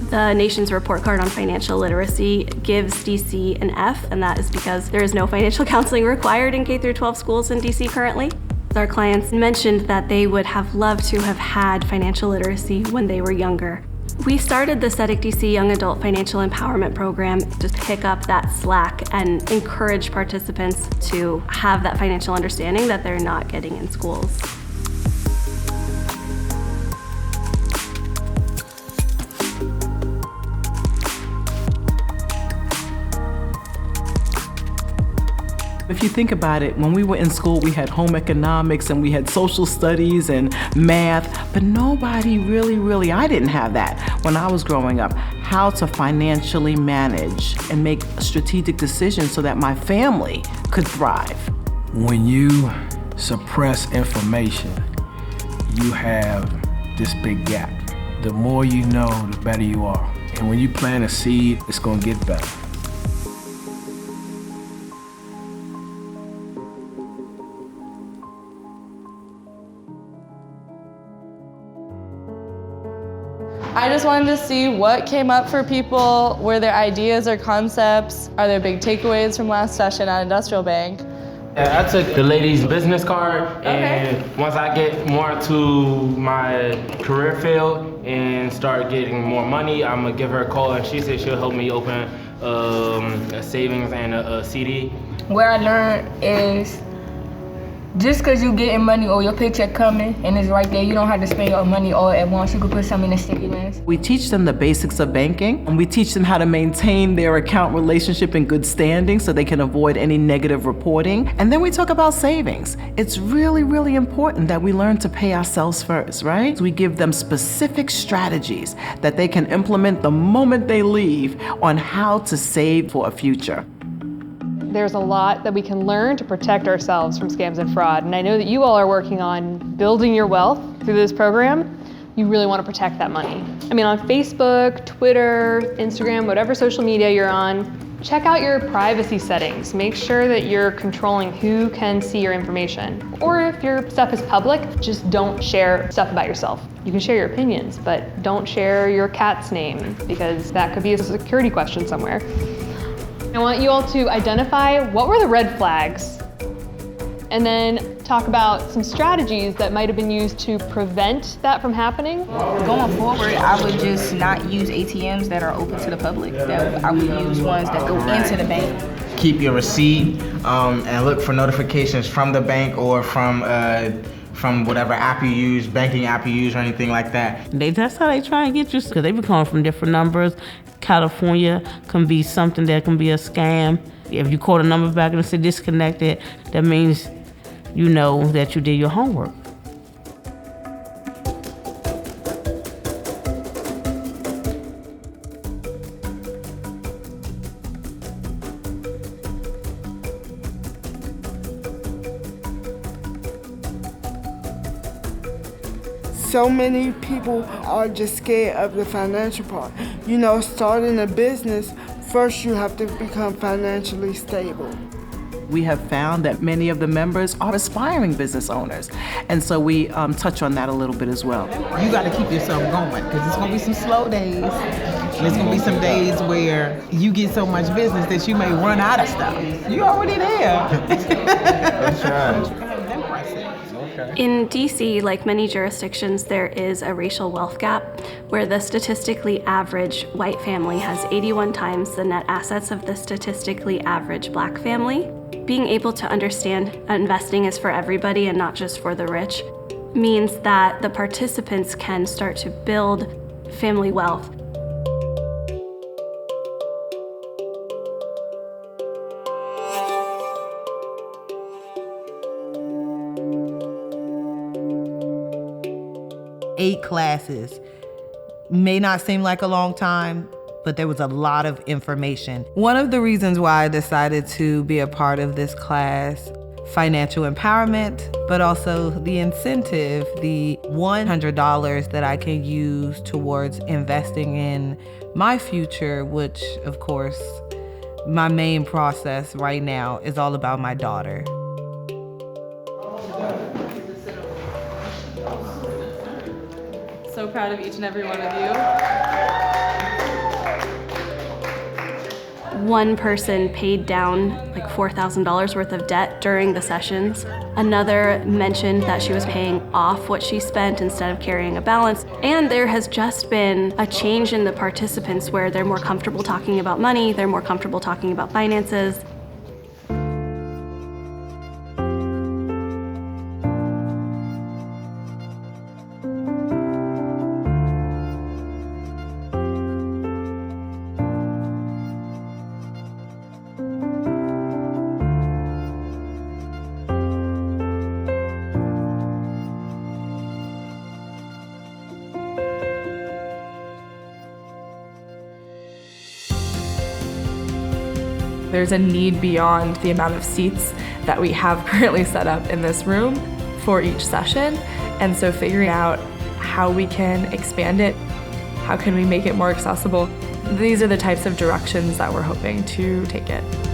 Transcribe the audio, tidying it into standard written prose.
The nation's report card on financial literacy gives DC an F, and that is because there is no financial counseling required in K-12 schools in DC currently. Our clients mentioned that they would have loved to have had financial literacy when they were younger. We started the Tzedek DC Young Adult Financial Empowerment Program to pick up that slack and encourage participants to have that financial understanding that they're not getting in schools. If you think about it, when we were in school, we had home economics and we had social studies and math, but nobody really, I didn't have that when I was growing up, how to financially manage and make strategic decisions so that my family could thrive. When you suppress information, you have this big gap. The more you know, the better you are. And when you plant a seed, it's gonna get better. I just wanted to see what came up for people. Were there ideas or concepts? Are there big takeaways from last session at Industrial Bank? Yeah, I took the lady's business card, and once I get more to my career field and start getting more money, I'm gonna give her a call, and she said she'll help me open a savings and a CD. What I learned is just because you getting money or your paycheck coming and it's right there, you don't have to spend your money all at once. You can put some in a stickiness. We teach them the basics of banking, and we teach them how to maintain their account relationship in good standing so they can avoid any negative reporting. And then we talk about savings. It's really important that we learn to pay ourselves first, right? We give them specific strategies that they can implement the moment they leave on how to save for a future. There's a lot that we can learn to protect ourselves from scams and fraud. And I know that you all are working on building your wealth through this program. You really want to protect that money. I mean, on Facebook, Twitter, Instagram, whatever social media you're on, check out your privacy settings. Make sure that you're controlling who can see your information. Or if your stuff is public, just don't share stuff about yourself. You can share your opinions, but don't share your cat's name because that could be a security question somewhere. I want you all to identify what were the red flags and then talk about some strategies that might have been used to prevent that from happening. Going forward, I would just not use ATMs that are open to the public. I would use ones that go into the bank. Keep your receipt and look for notifications from the bank or from whatever app you use, banking app you use or anything like that. That's how they try and get you, because they be calling from different numbers. California can be something that can be a scam. If you call the number back and it's disconnected, that means you know that you did your homework. So many people are just scared of the financial part. You know, starting a business, first you have to become financially stable. We have found that many of the members are aspiring business owners, and so we touch on that a little bit as well. You got to keep yourself going, because it's going to be some slow days, and it's going to be some days where you get so much business that you may run out of stuff. You already there. That's right. In DC, like many jurisdictions, there is a racial wealth gap where the statistically average white family has 81 times the net assets of the statistically average black family. Being able to understand investing is for everybody and not just for the rich means that the participants can start to build family wealth. Eight classes. May not seem like a long time, but there was a lot of information. One of the reasons why I decided to be a part of this class financial empowerment, but also the incentive, the $100 that I can use towards investing in my future, which, of course, my main process right now is all about my daughter. So proud of each and every one of you. One person paid down like $4,000 worth of debt during the sessions. Another mentioned that she was paying off what she spent instead of carrying a balance. And there has just been a change in the participants where they're more comfortable talking about money, they're more comfortable talking about finances. There's a need beyond the amount of seats that we have currently set up in this room for each session. And so figuring out how we can expand it, how can we make it more accessible, these are the types of directions that we're hoping to take it.